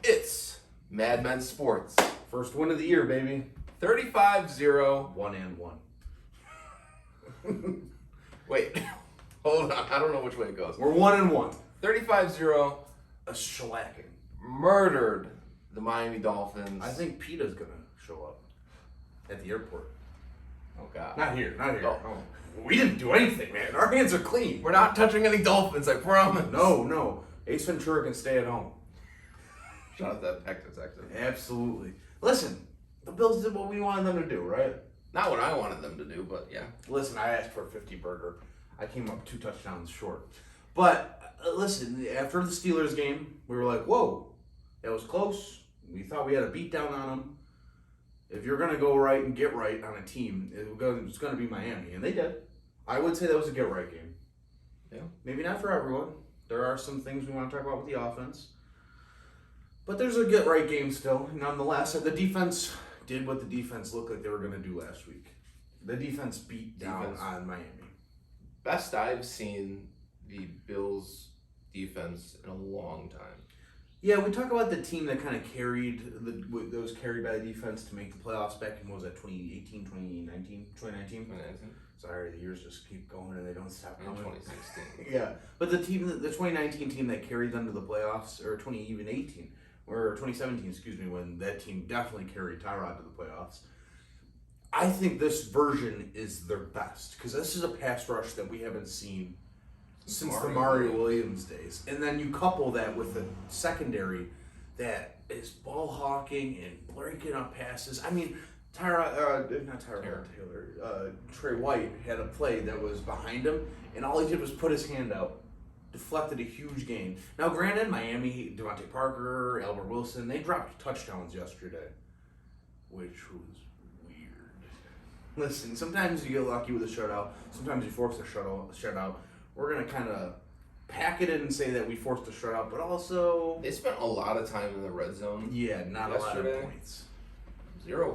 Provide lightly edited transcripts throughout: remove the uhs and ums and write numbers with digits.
It's Mad Men Sports. First win of the year, baby. 35-0. 1-1. Wait, hold on. I don't know which way it goes. We're 1-1. 35-0. A shellacking. Murdered the Miami Dolphins. I think PETA's going to show up at the airport. Oh, God. Not here. Oh. We didn't do anything, man. Our hands are clean. We're not touching any Dolphins, I promise. No. Ace Ventura can stay at home. Shout out that Texas detective. Absolutely. Listen, the Bills did what we wanted them to do, right? Not what I wanted them to do, but yeah. Listen, I asked for a 50 burger. I came up 2 touchdowns short. But listen, after the Steelers game, we were like, whoa, that was close. We thought we had a beat down on them. If you're going to go right and get right on a team, it's going to be Miami. And they did. I would say that was a get right game. Yeah. Maybe not for everyone. There are some things we want to talk about with the offense. But there's a get right game still. Nonetheless, the defense did what the defense looked like they were going to do last week. The defense beat down on Miami. Best I've seen the Bills defense in a long time. Yeah, we talk about the team that kind of that was carried by the defense to make the playoffs back in, what was that, 2018, 2019? 2019? Sorry, the years just keep going and they don't stop coming. 2016. Yeah, but the 2019 team that carried them to the playoffs, or 2017, excuse me, when that team definitely carried Tyrod to the playoffs. I think this version is their best because this is a pass rush that we haven't seen since the Mario Williams days. And then you couple that with a secondary that is ball hawking and breaking up passes. I mean, Trey White had a play that was behind him, and all he did was put his hand out, deflected a huge gain. Now, granted, Miami, Devontae Parker, Albert Wilson, they dropped touchdowns yesterday, which was weird. Listen, sometimes you get lucky with a shutout. Sometimes you force a shutout. We're going to kind of pack it in and say that we forced a shutout, but also... They spent a lot of time in the red zone. Yeah, not yesterday. A lot of points. Zero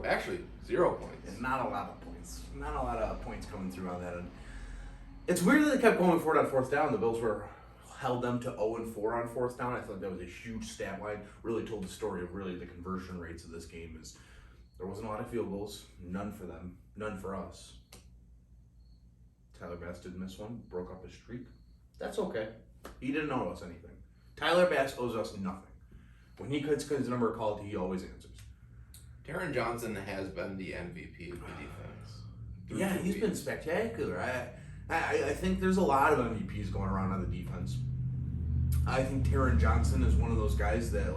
points. And not a lot of points. Not a lot of points coming through on that end. It's weird that they kept going for it on fourth down. The Bills held them to 0-4 on fourth down. I thought that was a huge stat line. Really told the story of really the conversion rates of this game. Is there wasn't a lot of field goals. None for them. None for us. Tyler Bass did miss one. Broke up his streak. That's okay. He didn't owe us anything. Tyler Bass owes us nothing. When he gets his number called, he always answers. Taron Johnson has been the MVP of the defense. Yeah, he's been spectacular. I think there's a lot of MVPs going around on the defense. I think Taron Johnson is one of those guys that,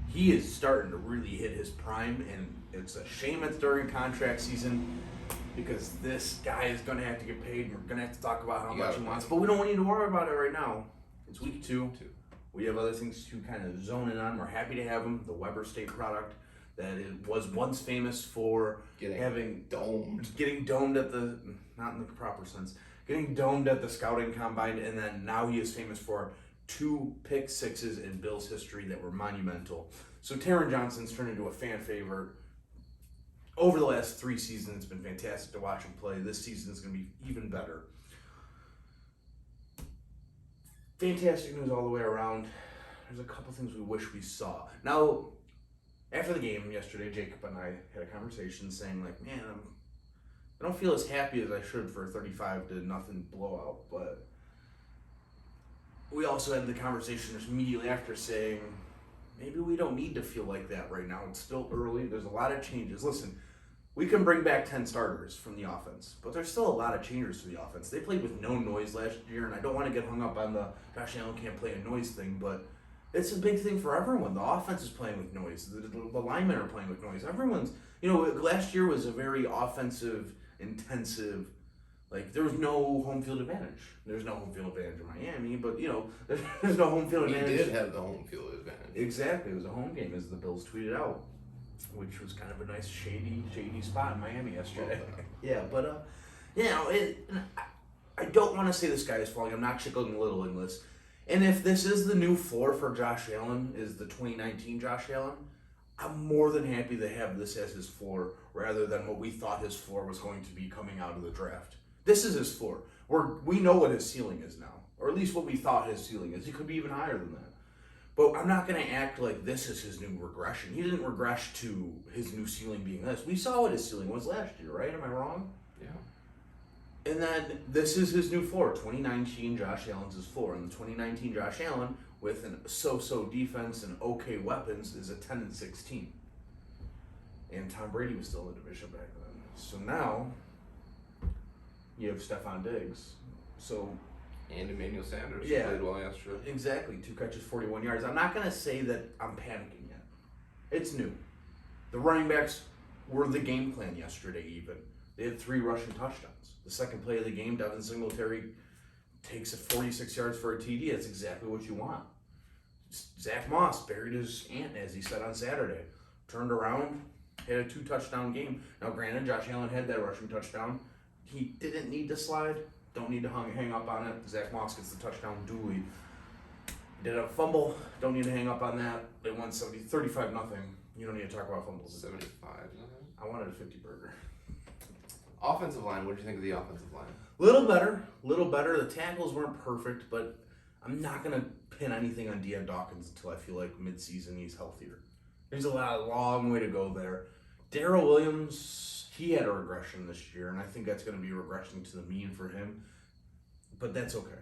he is starting to really hit his prime, and it's a shame it's during contract season because this guy is going to have to get paid, and we're going to have to talk about how much he wants. But we don't need to worry about it right now. It's week 2. We have other things to kind of zone in on. We're happy to have him, the Weber State product. That it was once famous for getting domed at the, not in the proper sense, getting domed at the scouting combine, and then now he is famous for 2 pick sixes in Bills history that were monumental. So Taron Johnson's turned into a fan favorite. Over the last 3 seasons, it's been fantastic to watch him play. This season is going to be even better. Fantastic news all the way around. There's a couple things we wish we saw. Now, after the game yesterday, Jacob and I had a conversation saying, man, I don't feel as happy as I should for a 35-0 blowout, but we also had the conversation just immediately after saying, maybe we don't need to feel like that right now. It's still early. There's a lot of changes. Listen, we can bring back 10 starters from the offense, but there's still a lot of changes to the offense. They played with no noise last year, and I don't want to get hung up on the Josh Allen can't play a noise thing, but it's a big thing for everyone. The offense is playing with noise. The linemen are playing with noise. Everyone's, last year was a very offensive, intensive, there was no home field advantage. There's no home field advantage in Miami, but, there's no home field advantage. We did have the home field advantage. Exactly. It was a home game, as the Bills tweeted out, which was kind of a nice, shady spot in Miami yesterday. Yeah, but, I don't want to say the sky is falling. I'm not chicken-littling this. And if this is the new floor for Josh Allen, is the 2019 Josh Allen, I'm more than happy to have this as his floor rather than what we thought his floor was going to be coming out of the draft. This is his floor. We know what his ceiling is now, or at least what we thought his ceiling is. He could be even higher than that. But I'm not going to act like this is his new regression. He didn't regress to his new ceiling being this. We saw what his ceiling was last year, right? Am I wrong? Yeah. And then this is his new floor. 2019 Josh Allen's his floor. And the 2019 Josh Allen, with an so-so defense and okay weapons, is a 10-16. And Tom Brady was still in the division back then. So now you have Stephon Diggs. So And Emmanuel Sanders Yeah. played well yesterday. exactly, 2 catches, 41 yards. I'm not going to say that I'm panicking yet. It's new. The running backs were the game plan yesterday even. They had 3 rushing touchdowns. The second play of the game, Devin Singletary takes it 46 yards for a TD. That's exactly what you want. Zach Moss buried his aunt, as he said on Saturday. Turned around, had a 2-touchdown game. Now, granted, Josh Allen had that rushing touchdown. He didn't need to slide. Don't need to hang up on it. Zach Moss gets the touchdown duly. He did have a fumble. Don't need to hang up on that. They won 35-0. You don't need to talk about fumbles. 75. I wanted a 50 burger. Offensive line. What do you think of the offensive line? Little better. The tackles weren't perfect, but I'm not going to pin anything on Deion Dawkins until I feel like mid-season he's healthier. There's a long way to go there. Darrell Williams, he had a regression this year, and I think that's going to be regression to the mean for him. But that's okay.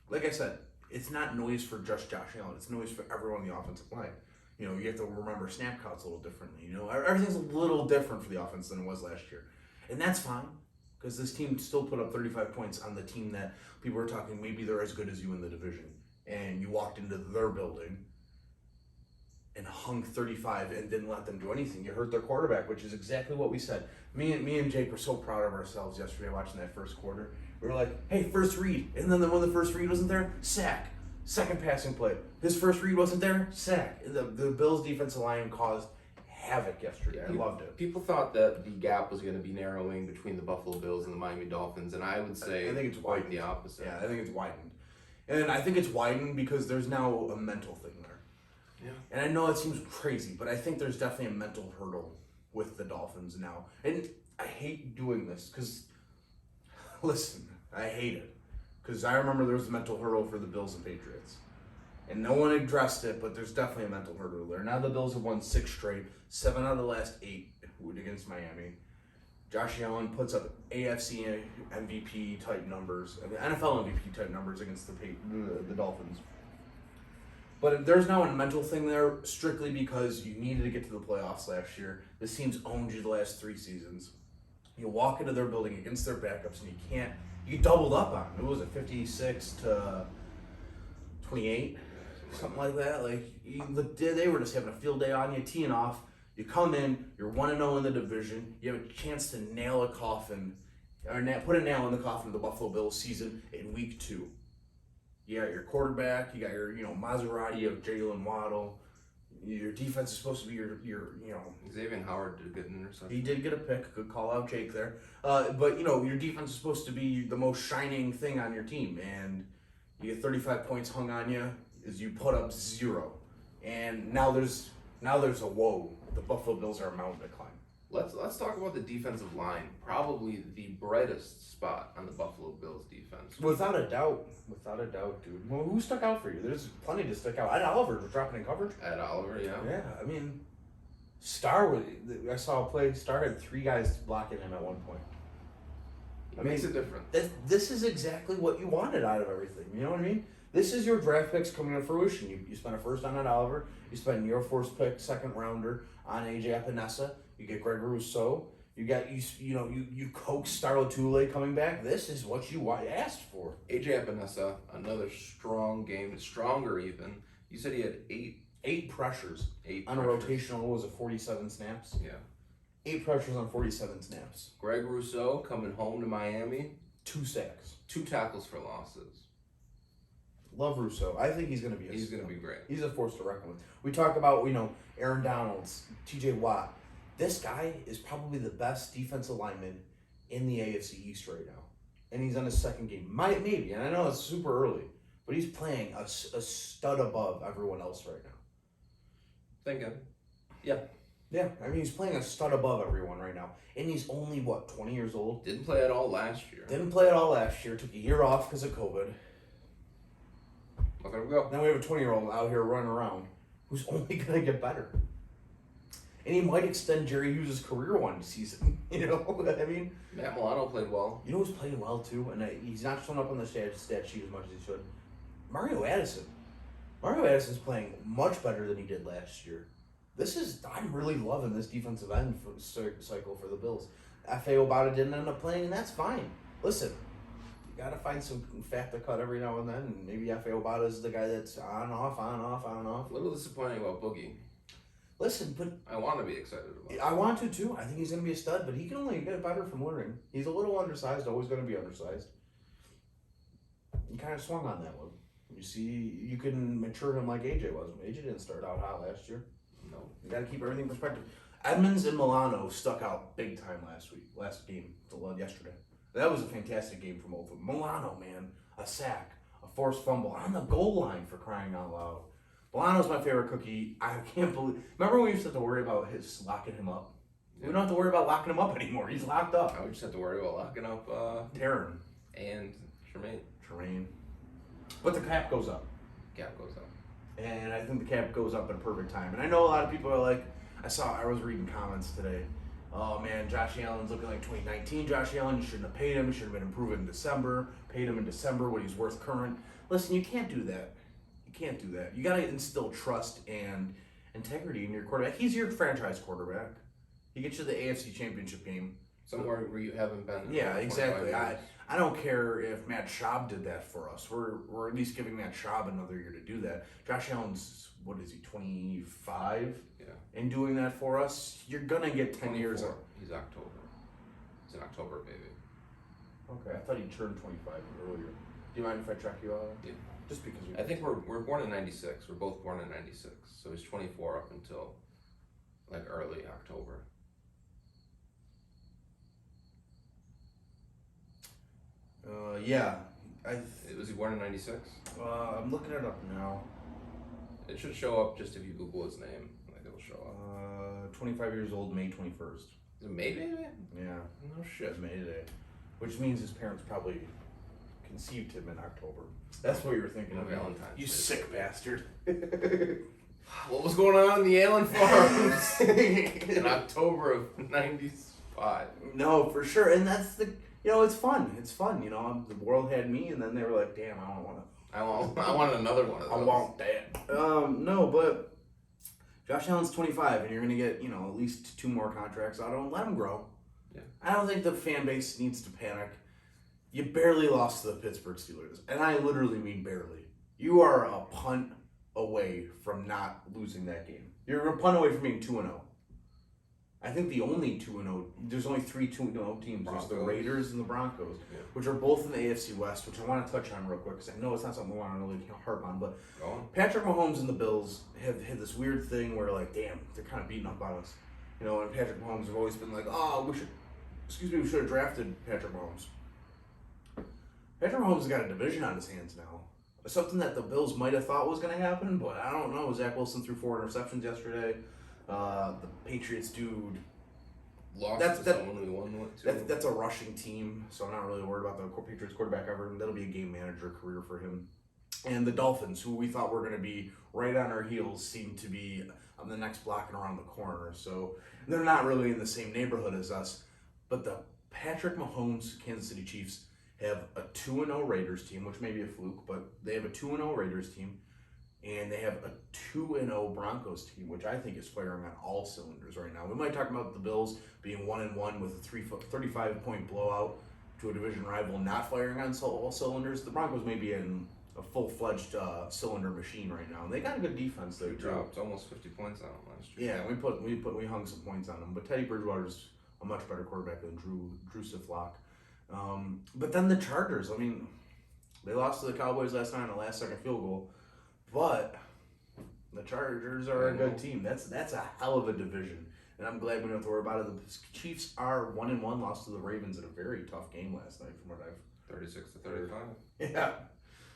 Like I said, it's not noise for just Josh Allen. It's noise for everyone on the offensive line. You know, you have to remember snap counts a little differently. You know, everything's a little different for the offense than it was last year. And that's fine, because this team still put up 35 points on the team that people were talking, maybe they're as good as you in the division. And you walked into their building and hung 35 and didn't let them do anything. You hurt their quarterback, which is exactly what we said. Me and Jake were so proud of ourselves yesterday watching that first quarter. We were like, hey, first read. And then when the first read wasn't there, sack. Second passing play. His first read wasn't there, sack. The Bills' defensive line caused havoc yesterday. I loved it. People thought that the gap was going to be narrowing between the Buffalo Bills and the Miami Dolphins, and I would say I think it's quite widened. the opposite. Yeah, I think it's widened. And I think it's widened because there's now a mental thing there. Yeah. And I know it seems crazy, but I think there's definitely a mental hurdle with the Dolphins now. And I hate doing this because, listen, I hate it. Because I remember there was a mental hurdle for the Bills and Patriots. And no one addressed it, but there's definitely a mental hurdle there. Now the Bills have won 6 straight, 7 out of the last 8 against Miami. Josh Allen puts up AFC MVP type numbers, NFL MVP type numbers against the Dolphins. But there's now a mental thing there, strictly because you needed to get to the playoffs last year. This team's owned you the last 3 seasons. You walk into their building against their backups, and you doubled up on them. It was 56-28, something like that. Like they were just having a field day on you, teeing off. You come in, you're 1-0 in the division. You have a chance to nail a coffin, or put a nail in the coffin of the Buffalo Bills season in week 2. You got your quarterback, you got your Maserati of Jalen Waddle. Your defense is supposed to be your Xavier Howard did get an interception. He did get a pick. Good call out, Jake there. But your defense is supposed to be the most shining thing on your team, and you get 35 points hung on you as you put up 0. And now there's a whoa. The Buffalo Bills are a mountain to climb. Let's talk about the defensive line. Probably the brightest spot on the Buffalo Bills defense. Without a doubt, dude. Well, who stuck out for you? There's plenty to stick out. Ed Oliver was dropping in coverage. Ed Oliver, yeah. Yeah, I mean, I saw a play. Star had 3 guys blocking him at one point. It makes it different. This is exactly what you wanted out of everything. You know what I mean? This is your draft picks coming to fruition. You spent a first on Ed Oliver. You spent your first pick, second rounder on AJ Epinesa. You get Greg Rousseau. You coax Star Lotulelei coming back. This is what you asked for. AJ Epinesa, another strong game, stronger even. You said he had 8 pressures. 8 on pressures. A rotational, was it 47 snaps? Yeah. 8 pressures on 47 snaps. Greg Rousseau coming home to Miami. 2 sacks. 2 tackles for losses. Love Rousseau. I think he's going to be He's going to be great. He's a force to reckon with. We talk about, Aaron Donalds, TJ Watt. This guy is probably the best defensive lineman in the AFC East right now. And he's on his second game. Maybe, and I know it's super early, but he's playing a stud above everyone else right now. Thinking. Yeah. Yeah, I mean, he's playing a stud above everyone right now. And he's only, 20 years old? Didn't play at all last year. Didn't play at all last year. Took a year off because of COVID. Look at him go. Then we have a 20-year-old out here running around who's only going to get better. And he might extend Jerry Hughes' career one season. You know what I mean? Matt Milano played well. You know who's playing well, too? And he's not showing up on the stat sheet as much as he should. Mario Addison. Mario Addison's playing much better than he did last year. I'm really loving this defensive end cycle for the Bills. F.A. Obata didn't end up playing, and that's fine. Listen, you got to find some fat to cut every now and then, and maybe F.A. Obata is the guy that's on, off. A little disappointing about Boogie. Listen, but I want to be excited about it. I want to, too. I think he's going to be a stud, but he can only get better from learning. He's a little undersized, always going to be undersized. He kind of swung on that one. You see, you can mature him like AJ was. AJ didn't start out hot last year. No. You got to keep everything in perspective. Edmonds and Milano stuck out big time yesterday. That was a fantastic game for both of them. Milano, man, a sack, a forced fumble on the goal line, for crying out loud. Milano's my favorite cookie. I can't believe. Remember when we used to have to worry about his locking him up? Yeah. We don't have to worry about locking him up anymore. He's locked up. I would just have to worry about locking up Taryn and Tremaine. But the cap goes up. Cap goes up. And I think the cap goes up at a perfect time. And I know a lot of people are like, I was reading comments today. Oh man, Josh Allen's looking like 2019 Josh Allen. You shouldn't have paid him. You should have been improving in December. Paid him in December what he's worth current. Listen, you can't do that. You got to instill trust and integrity in your quarterback. He's your franchise quarterback. He gets you the AFC Championship game. Somewhere where you haven't been. Yeah, exactly. I don't care if Matt Schaub did that for us. We're at least giving Matt Schaub another year to do that. Josh Allen's, 25? Yeah. And doing that for us, you're going to get 10 years. He's October. He's an October baby. Okay, I thought he turned 25 earlier. Do you mind if I check you out? Yeah. Just because I think we're born in 96. We're both born in 96. So he's 24 up until like early October. Yeah. Was he born in 96? I'm looking it up now. It should show up just if you Google his name. Like it'll show up. 25 years old, May 21st. Is it May Day? Yeah. No shit. May Day. Which means his parents probably conceived him in October. That's what you were thinking of. Valentine's. You sick bastard. What was going on in the Allen Farms in October of 95? No, for sure. And that's it's fun. It's fun. The world had me, and then they were like, damn, I don't want to. I want another one of those. I want that. No, but Josh Allen's 25, and you're going to get, at least 2 more contracts out of him. Let him grow. Yeah. I don't think the fan base needs to panic. You barely lost to the Pittsburgh Steelers, and I literally mean barely. You are a punt away from not losing that game. You're a punt away from being 2-0. I think the only 2-0, there's only 3 2-0 teams. There's the Raiders and the Broncos, which are both in the AFC West, which I want to touch on real quick, because I know it's not something we want to really harp on, but Patrick Mahomes and the Bills have had this weird thing where, like, damn, they're kind of beating up on us. And Patrick Mahomes have always been like, we should have drafted Patrick Mahomes. Patrick Mahomes has got a division on his hands now. Something that the Bills might have thought was going to happen, but I don't know. Zach Wilson threw 4 interceptions yesterday. The Patriots dude lost to someone we won with. That's a rushing team, so I'm not really worried about the Patriots quarterback ever. That'll be a game manager career for him. And the Dolphins, who we thought were going to be right on our heels, seem to be on the next block and around the corner. So they're not really in the same neighborhood as us. But the Patrick Mahomes Kansas City Chiefs have a 2-0 Raiders team, which may be a fluke, but they have a 2-0 Raiders team. And they have a 2-0 Broncos team, which I think is firing on all cylinders right now. We might talk about the Bills being 1-1 with a 35-point blowout to a division rival, not firing on all cylinders. The Broncos may be in a full-fledged cylinder machine right now, and they got a good defense there. We dropped almost 50 points on them last year. Yeah, we hung some points on them, but Teddy Bridgewater's a much better quarterback than Drew Siflock. But then the Chargers, they lost to the Cowboys last night on a last-second field goal. But the Chargers are a good team. That's a hell of a division. And I'm glad we don't have to worry about it. The Chiefs are 1-1, lost to the Ravens in a very tough game last night from what I've 36-35. Yeah.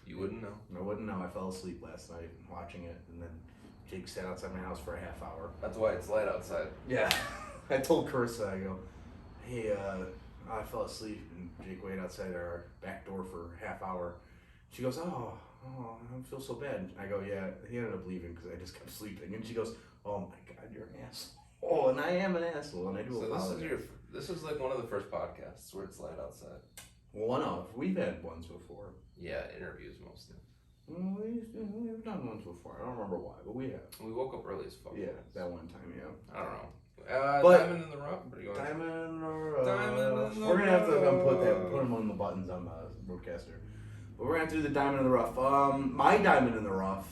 You wouldn't know. I wouldn't know. I fell asleep last night watching it, and then Jake sat outside my house for a half hour. That's why it's light outside. Yeah. I told Carissa, I go, hey, I fell asleep, and Jake waited outside our back door for a half hour. She goes, oh, oh, I feel so bad. I go, yeah, he ended up leaving because I just kept sleeping. And she goes, oh my God, you're an asshole. Oh, and I am an asshole, and I do apologize. This is like one of the first podcasts where it's light outside. One of. We've had ones before. Yeah, interviews mostly. We've done ones before. I don't remember why, but we have. We woke up early as fuck. Yeah, that one time, yeah. I don't know. But Diamond in the Rough? What are you going Diamond in the Rough. Diamond in the We're going to have to Rough. put them on the buttons on the broadcaster. But we're going to have to do the Diamond in the Rough. My Diamond in the Rough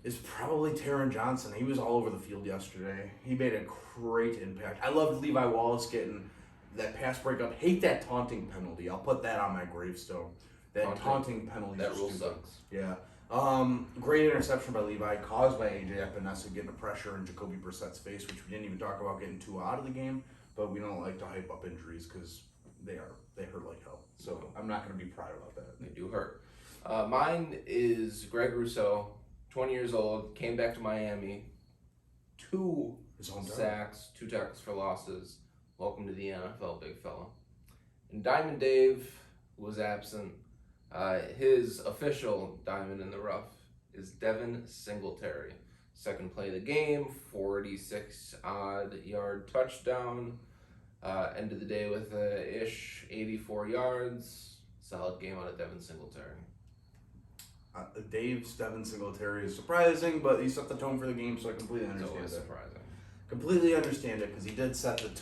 is probably Taron Johnson. He was all over the field yesterday. He made a great impact. I loved Levi Wallace getting that pass breakup. Hate that taunting penalty. I'll put that on my gravestone. That taunting penalty. That rule stupid. sucks. Yeah. Great interception by Levi, caused by AJ Epinesa getting a pressure in Jacoby Brissett's face, which we didn't even talk about getting 2 out of the game. But we don't like to hype up injuries because they hurt like hell. So I'm not going to be proud about that. They do hurt. Mine is Greg Rousseau, 20 years old, came back to Miami, 2 sacks, 2 tackles for losses. Welcome to the NFL, big fella. And Diamond Dave was absent. His official Diamond in the Rough is Devin Singletary. Second play of the game, 46-odd yard touchdown. Ended the day with ish 84 yards. Solid game out of Devin Singletary. Devin Singletary is surprising, but he set the tone for the game, so I completely It's understand always that. surprising. Completely understand it because he did set the